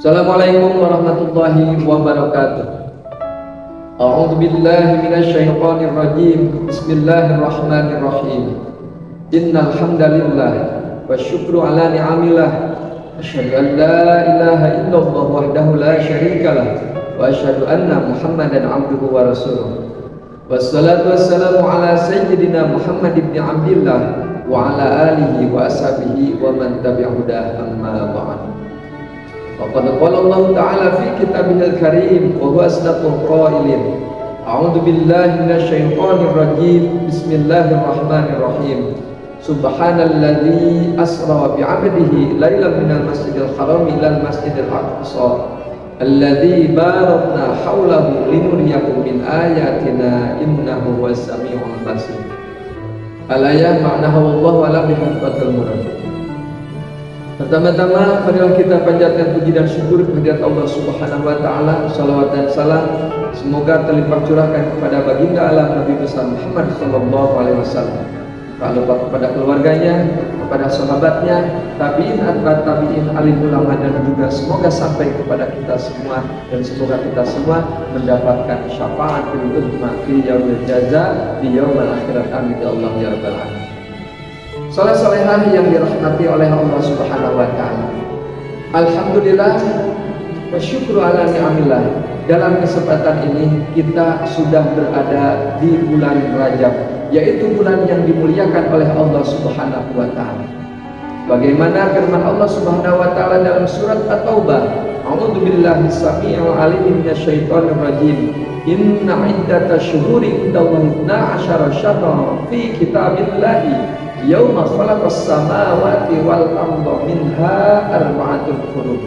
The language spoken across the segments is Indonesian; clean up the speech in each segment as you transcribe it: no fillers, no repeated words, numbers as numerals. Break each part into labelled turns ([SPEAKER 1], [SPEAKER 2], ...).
[SPEAKER 1] Assalamualaikum warahmatullahi wabarakatuh. A'udzu billahi minasy syaithanir rajim. Bismillahirrahmanirrahim. Innal hamdalillah wa syukru ala ni'amillah. Asyhadu an la ilaha illallah wahdahu la syarikalah wa asyhadu anna Muhammadan abduhu wa rasuluh. Wassalatu wassalamu ala sayyidina Muhammad ibn Abdillah wa ala alihi wa ashabihi wa man tabi'ahu amma ba'd. Faqad qala Allah Ta'ala fi kitabihil karim wa huwa asdaqul qailin. A'udzu billahi minasy syaithanir rajim. Bismillahirrahmanirrahim. Subhanalladzi asra bi 'abdihi lailan minal masjidil haram ilal masjidil aqsa alladzi barakna haulahu linuriyahu min ayatina innahu was samiul basir. Al-ayah ma'nahu wallahu a'lam bihaqqiqatil murad. Pertama-tama marilah kita panjatkan puji dan syukur kehadirat Allah Subhanahu wa taala. Salawat dan salam semoga terlimpah curahkan kepada baginda alam Nabi besar Muhammad sallallahu alaihi wasallam. Tak lupa kepada keluarganya, kepada sahabatnya, tabi'in, atba'ut tabi'in, alim ulama, dan juga semoga sampai kepada kita semua, dan semoga kita semua mendapatkan syafaatul uzma fi yaumil jaza di yaumil akhirat. Amin ya Allah ya rabbal alamin. Saleh-salehah yang dirahmati oleh Allah Subhanahu wa taala. Alhamdulillah wa syukru ala ni'amillah. Dalam kesempatan ini kita sudah berada di bulan Rajab, yaitu bulan yang dimuliakan oleh Allah Subhanahu wa taala. Bagaimana firman Allah Subhanahu wa taala dalam surat At-Taubah, A'udzu billahi samii'il 'aliim minasyaitonir rajim. Inna 'iddatasy syuhuri 'indallahi 12 syahran fi kitabillahi yauma khalaqas samawati wal arda minha arba'atul hurum.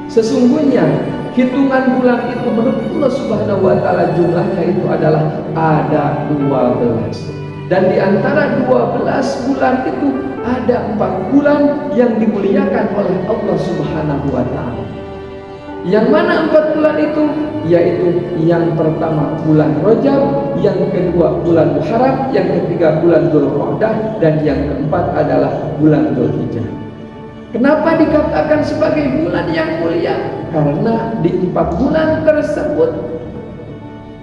[SPEAKER 1] Sesungguhnya hitungan bulan itu menurut Allah Subhanahu wa taala jumlahnya itu adalah ada 12. Dan di antara 12 bulan itu ada 4 bulan yang dimuliakan oleh Allah Subhanahu wa taala. Yang mana 4 bulan itu? Yaitu yang pertama bulan Rajab, yang kedua bulan Muharram, yang ketiga bulan Dzulqa'dah, dan yang keempat adalah bulan Dzulhijjah. Kenapa dikatakan sebagai bulan yang mulia? Karena di 4 bulan tersebut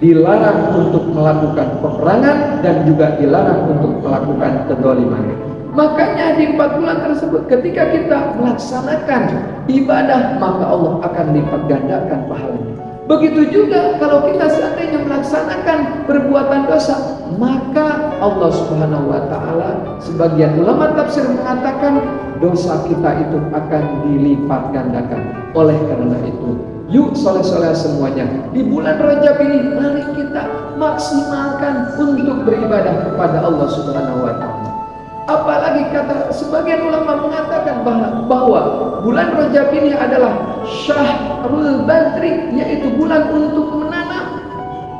[SPEAKER 1] dilarang untuk melakukan peperangan dan juga dilarang untuk melakukan kezaliman. Makanya di 4 bulan tersebut ketika kita melaksanakan ibadah, maka Allah akan lipat gandakan pahalanya. Begitu juga kalau kita seandainya melaksanakan perbuatan dosa, maka Allah Subhanahu wa taala, sebagian ulama tafsir mengatakan dosa kita itu akan dilipat gandakan. Oleh karena itu, yuk soleh-soleh semuanya, di bulan Rajab ini mari kita maksimalkan untuk beribadah kepada Allah Subhanahu wa taala. Apalagi kata sebagian ulama mengatakan bahwa bulan Rajab ini adalah Syahrul Badri, yaitu bulan untuk menanam.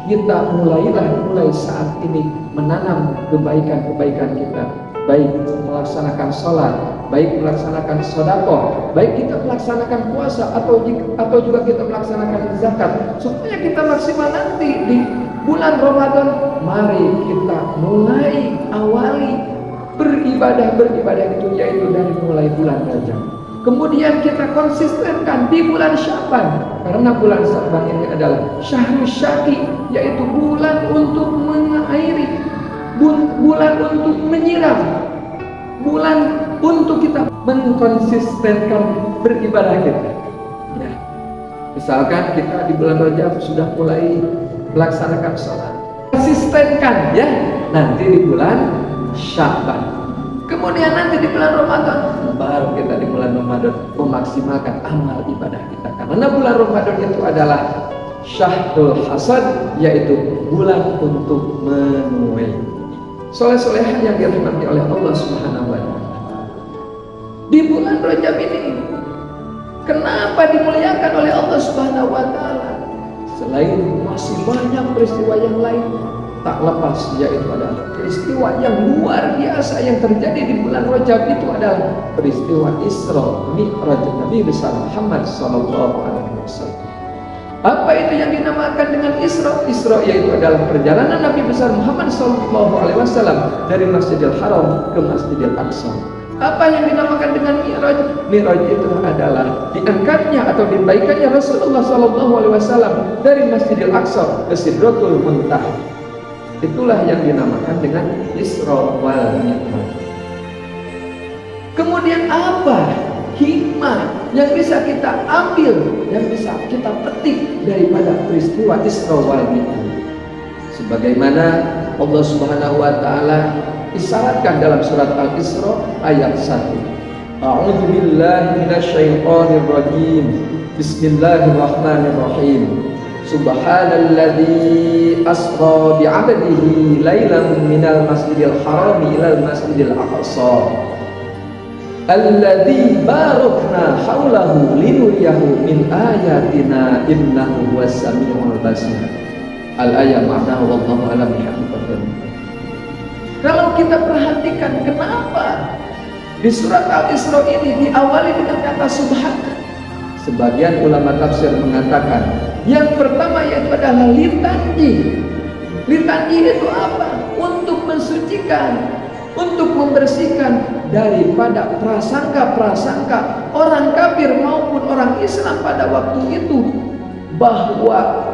[SPEAKER 1] Kita mulai saat ini menanam kebaikan-kebaikan kita, baik melaksanakan sholat, baik melaksanakan sedekah, baik kita melaksanakan puasa atau juga kita melaksanakan zakat, supaya kita maksimal nanti di bulan Ramadan. Mari kita mulai awali beribadah itu yaitu dari mulai bulan Rajab. Kemudian kita konsistenkan di bulan Sya'ban, karena bulan Sya'ban ini adalah Syahrul Syaqi, yaitu bulan untuk mengairi, bulan untuk menyiram, bulan untuk kita mengkonsistenkan beribadah kita. Ya. Misalkan kita di bulan Rajab sudah mulai melaksanakan sholat, konsistenkan ya, nanti di bulan Sya'ban. Kemudian nanti di bulan Ramadan, baru kita di bulan Ramadan memaksimalkan amal ibadah kita. Karena bulan Ramadan itu adalah Syahrul Hasad, yaitu bulan untuk menuai. Soleh-solehan yang dirahmati oleh Allah Subhanahu wa taala. Di bulan Rajab ini, kenapa dimuliakan oleh Allah Subhanahu wa taala? Selain masih banyak peristiwa yang lain, tak lepas yaitu adalah peristiwa yang luar biasa yang terjadi di bulan Rajab. Itu adalah peristiwa Isra Mi'raj Nabi besar Muhammad sallallahu alaihi wasallam. Apa itu yang dinamakan dengan Isra? Isra yaitu adalah perjalanan Nabi besar Muhammad sallallahu alaihi wasallam dari Masjidil Haram ke Masjidil Aqsa. Apa yang dinamakan dengan Mi'raj? Mi'raj itu adalah diangkatnya atau dibaikannya Rasulullah SAW dari Masjidil Aqsa ke Sidratul Muntaha. Itulah yang dinamakan dengan Isra wal Mi'raj. Kemudian apa hikmah yang bisa kita ambil, yang bisa kita petik daripada peristiwa Isra wal Mi'raj? Sebagaimana Allah Subhanahu wa taala isyaratkan dalam surat Al-Isra ayat 1. A'udzu billahi minasyaitonir rajim. Bismillahirrahmanirrahim. Subhanalladzi asra bi'abdihi lailan minal masjidil harami ilal masjidil aqsa. Alladzi barakna haulahu linuriyahu min ayatina innahu huwas samiul basir. Al-ayat maknahu wallahu a'lam bihaqqihi. Kalau kita perhatikan kenapa di surat Al-Isra ini diawali dengan kata subhana. Sebagian ulama tafsir mengatakan yang pertama yaitu adalah litanji. Litanji itu apa? Untuk mensucikan, untuk membersihkan daripada prasangka-prasangka orang kafir maupun orang Islam pada waktu itu, bahwa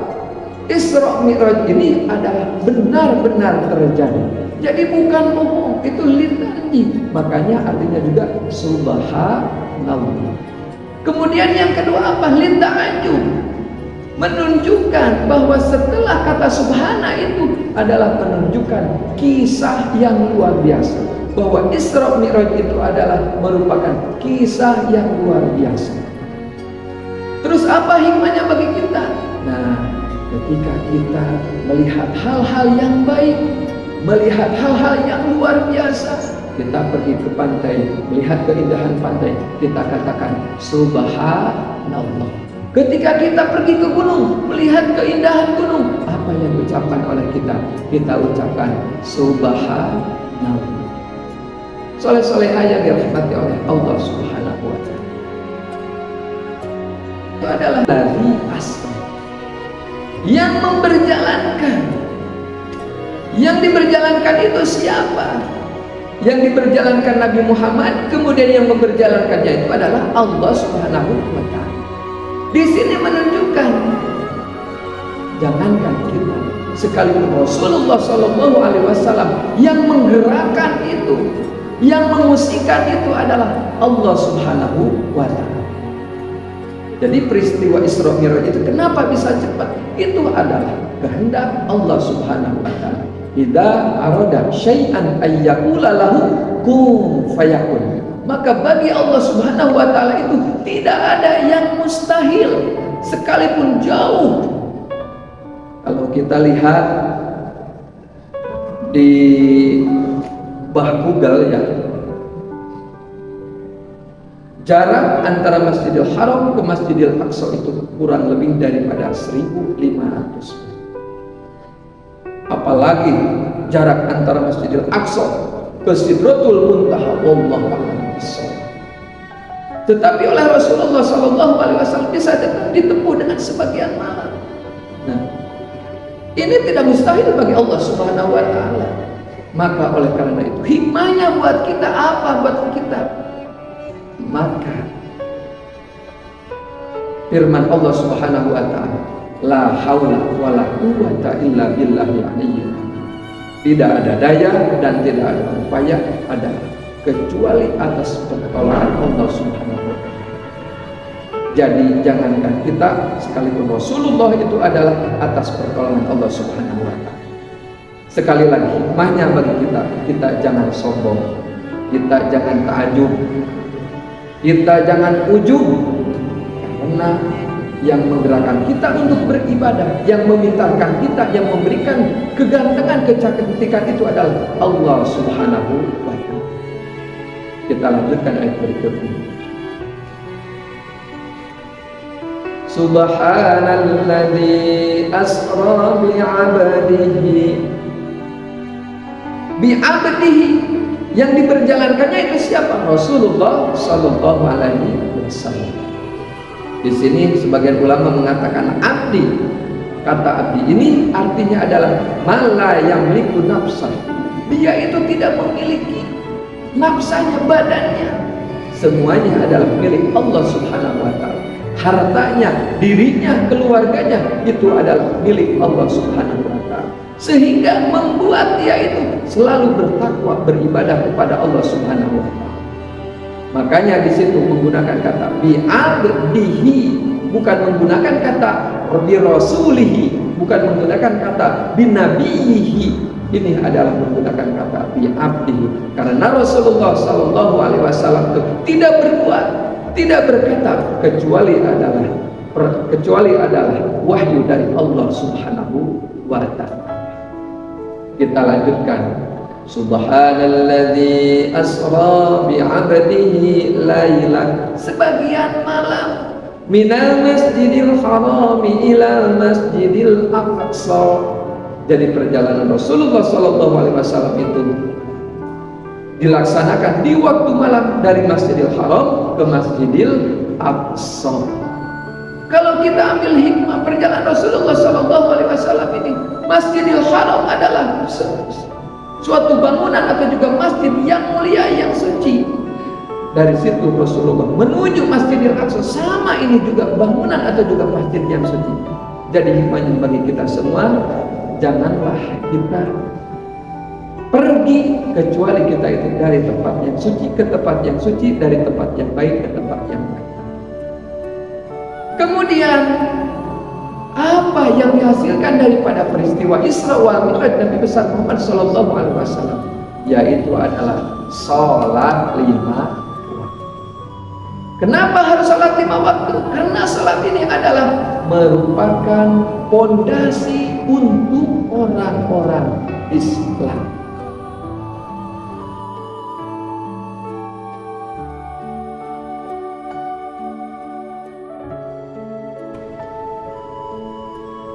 [SPEAKER 1] Isra Mi'raj ini adalah benar-benar terjadi. Jadi bukan bohong, itu litanji. Makanya artinya juga subhanallah. Kemudian yang kedua apa? Lita'ajub. Menunjukkan bahwa setelah kata subhana itu adalah menunjukkan kisah yang luar biasa. Bahwa Isra Mi'raj itu adalah merupakan kisah yang luar biasa. Terus apa hikmahnya bagi kita? Nah, ketika kita melihat hal-hal yang baik, melihat hal-hal yang luar biasa, kita pergi ke pantai, melihat keindahan pantai, kita katakan subhanallah. Ketika kita pergi ke gunung, melihat keindahan gunung, apa yang diucapkan oleh kita? Kita ucapkan subhanallah. Soleh-solehah yang dirahmati oleh Allah Subhanahu wa ta'ala. Itu adalah dari asli yang memperjalankan. Yang diberjalankan itu siapa? Yang diberjalankan Nabi Muhammad, kemudian yang memperjalankannya itu adalah Allah Subhanahu wa ta'ala. Di sini menunjukkan jangankan kita, sekalipun Rasulullah SAW yang menggerakkan itu, yang mengusikan itu adalah Allah Subhanahu wa ta'ala. Jadi peristiwa Isra Mi'raj itu kenapa bisa cepat? Itu adalah kehendak Allah Subhanahu wa ta'ala. Idza arada syai'an ayyaqula lahu kun fayakun. Maka bagi Allah Subhanahu wa taala itu tidak ada yang mustahil sekalipun jauh. Kalau kita lihat di Google ya, jarak antara Masjidil Haram ke Masjidil Aqsa itu kurang lebih daripada 1.500. Apalagi jarak antara Masjidil Aqsa ke Sidratul Muntaha, wallahu a'lam bishawab. Tetapi oleh Rasulullah SAW bisa ditempuh dengan sebagian malam. Nah, ini tidak mustahil bagi Allah Subhanahu wa ta'ala. Maka oleh karena itu hikmahnya buat kita apa? Buat kita, maka firman Allah Subhanahu wa ta'ala, la haula wala quwwata illa billahil aliyyil. Tidak ada daya dan tidak ada upaya ada kecuali atas pertolongan Allah Subhanahu wa ta'ala. Jadi jangankan kita, sekalipun Rasulullah itu adalah atas pertolongan Allah Subhanahu wa ta'ala. Sekali lagi hikmahnya bagi kita jangan sombong, kita jangan ta'ajub, kita jangan ujub, karena yang menggerakkan kita untuk beribadah, yang memintakan kita, yang memberikan kegantengan, kecantikan itu adalah Allah Subhanahu wa ta'ala. Kita lanjutkan ayat berikutnya. Subhanalladzi asra bi'abdihi. Yang diperjalankannya itu siapa? Rasulullah sallallahu alaihi wasallam. Di sini sebagian ulama mengatakan abdi. Kata abdi ini artinya adalah mala yang yamliku nafsah. Dia itu tidak memiliki nafsanya, badannya, semuanya adalah milik Allah Subhanahu wa Ta'ala. Hartanya, dirinya, keluarganya, itu adalah milik Allah Subhanahu wa Ta'ala. Sehingga membuat dia itu selalu bertakwa, beribadah kepada Allah Subhanahu wa Ta'ala. Makanya di situ menggunakan kata bi'abdihi, bukan menggunakan kata bi rasulihi, bukan menggunakan kata binabiyihi. Ini adalah menggunakan kata bi'abdihi, karena Rasulullah sallallahu alaihi wasallam itu tidak berbuat, tidak berkata kecuali adalah wahyu dari Allah Subhanahu wa Ta'ala. Kita lanjutkan. Subhanalladzi asra bi'abdihi lailan, sebagian malam, minal masjidil harami ilal masjidil aqsa. Jadi perjalanan Rasulullah sallallahu alaihi wasallam itu dilaksanakan di waktu malam dari Masjidil Haram ke Masjidil Aqsa. Kalau kita ambil hikmah perjalanan Rasulullah sallallahu alaihi wasallam ini, Masjidil Haram adalah suatu bangunan atau juga masjid yang mulia, yang suci. Dari situ Rasulullah menuju Masjidil Aqsa, sama ini juga bangunan atau juga masjid yang suci. Jadi hikmahnya bagi kita semua, janganlah kita pergi kecuali kita itu dari tempat yang suci ke tempat yang suci, dari tempat yang baik ke tempat yang baik. Kemudian apa yang dihasilkan daripada peristiwa Isra wal Mi'raj Nabi besar Muhammad sallallahu alaihi wasallam, yaitu adalah salat 5 waktu. Kenapa harus salat 5 waktu? Karena salat ini adalah merupakan pondasi untuk orang-orang Islam.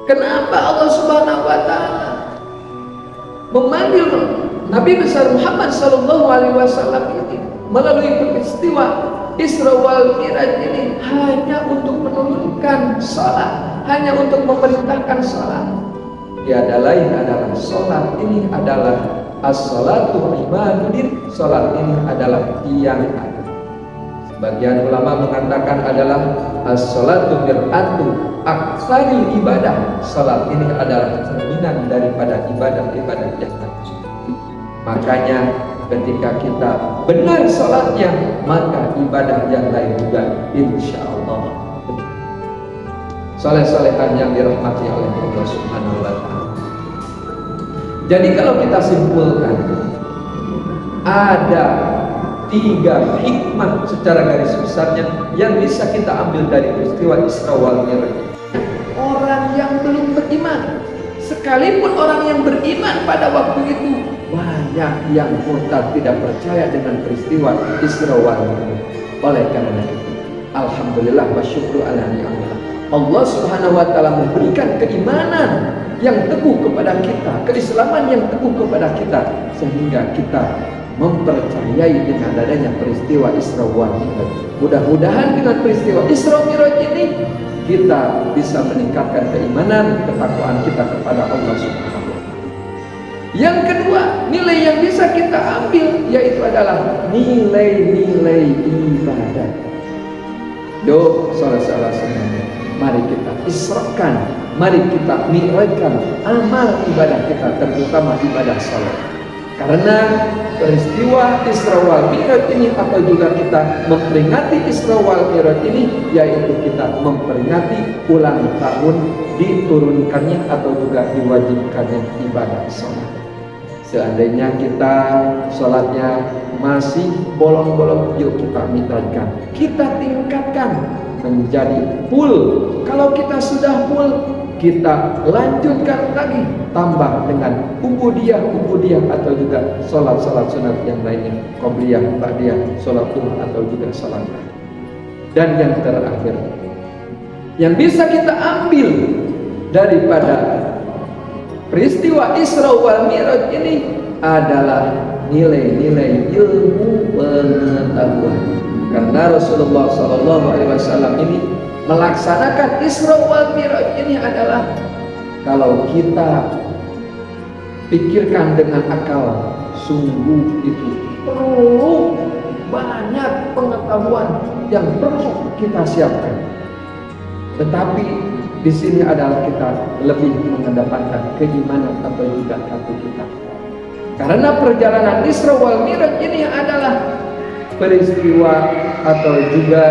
[SPEAKER 1] Kenapa Allah Subhanahu wa Ta'ala memanggil Nabi besar Muhammad sallallahu alaihi wasallam ini melalui peristiwa Isra wal Mi'raj ini hanya untuk menurunkan salat, hanya untuk memerintahkan salat. Tiada lain adalah salat ini adalah as-salatu ibaduddin, salat ini adalah tiang agama. Sebagian ulama mengatakan adalah as-salatu mir'atu aksaril ibadah, salat ini adalah cerminan daripada ibadah-ibadah yang lain. Makanya ketika kita benar salatnya, maka ibadah yang lain juga insya Allah saleh-salehan yang dirahmati oleh Allah Subhanahu wa Ta'ala. Jadi kalau kita simpulkan, ada 3 hikmah secara garis besarnya yang bisa kita ambil dari peristiwa Isra wal Mi'raj. Orang yang belum beriman, sekalipun orang yang beriman pada waktu itu, banyak yang murtad, tidak percaya dengan peristiwa Isra wal Mi'raj. Oleh karena itu, alhamdulillah wa syukru ala ni'amillah, Allah Subhanahu wa Ta'ala memberikan keimanan yang teguh kepada kita, keislaman yang teguh kepada kita, sehingga kita mempercayai dengan adanya peristiwa Isra wal Mi'raj. Mudah-mudahan dengan peristiwa Isra Mi'raj ini kita bisa meningkatkan keimanan, ketakwaan kita kepada Allah Subhanahu wa Ta'ala. Yang kedua, nilai yang bisa kita ambil yaitu adalah nilai-nilai ibadah. Yuk, saudara-saudara semuanya, mari kita israkan, mari kita mi'rajkan amal ibadah kita, terutama ibadah salat. Karena peristiwa Isra wal Mi'raj ini, atau juga kita memperingati Isra wal Mi'raj ini, yaitu kita memperingati ulang tahun diturunkannya atau juga diwajibkannya ibadah salat. Seandainya kita salatnya masih bolong-bolong, yuk kita mi'rajkan, kita tingkatkan menjadi full. Kalau kita sudah full, kita lanjutkan lagi, tambah dengan ubudiyah atau juga salat sunat yang lainnya, qobliyah, ba'diyah, salat duha atau juga salat. Dan yang terakhir yang bisa kita ambil daripada peristiwa Isra wal Mi'raj ini adalah nilai-nilai ilmu pengetahuan. Karena Rasulullah SAW ini melaksanakan Isra wal Mi'raj ini adalah, kalau kita pikirkan dengan akal. Sungguh itu perlu banyak pengetahuan yang perlu kita siapkan. Tetapi di sini adalah kita lebih mengedepankan keimanan atau juga hati kita. Karena perjalanan Isra wal Mi'raj ini adalah peristiwa atau juga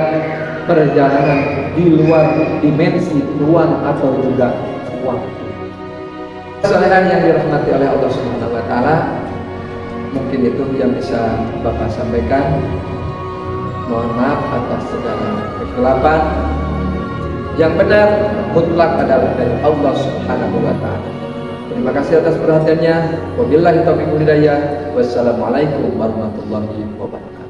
[SPEAKER 1] perjalanan di luar dimensi ruang atau juga waktu. Kesalahan yang dirahmati oleh Allah Subhanahu wa taala, mungkin itu yang bisa Bapak sampaikan. Mohon maaf atas segala kekeliruan. Yang benar mutlak adalah dari Allah Subhanahu wa taala. Terima kasih atas perhatiannya. Wabillahi taufiq wal hidayah. Wassalamualaikum warahmatullahi wabarakatuh.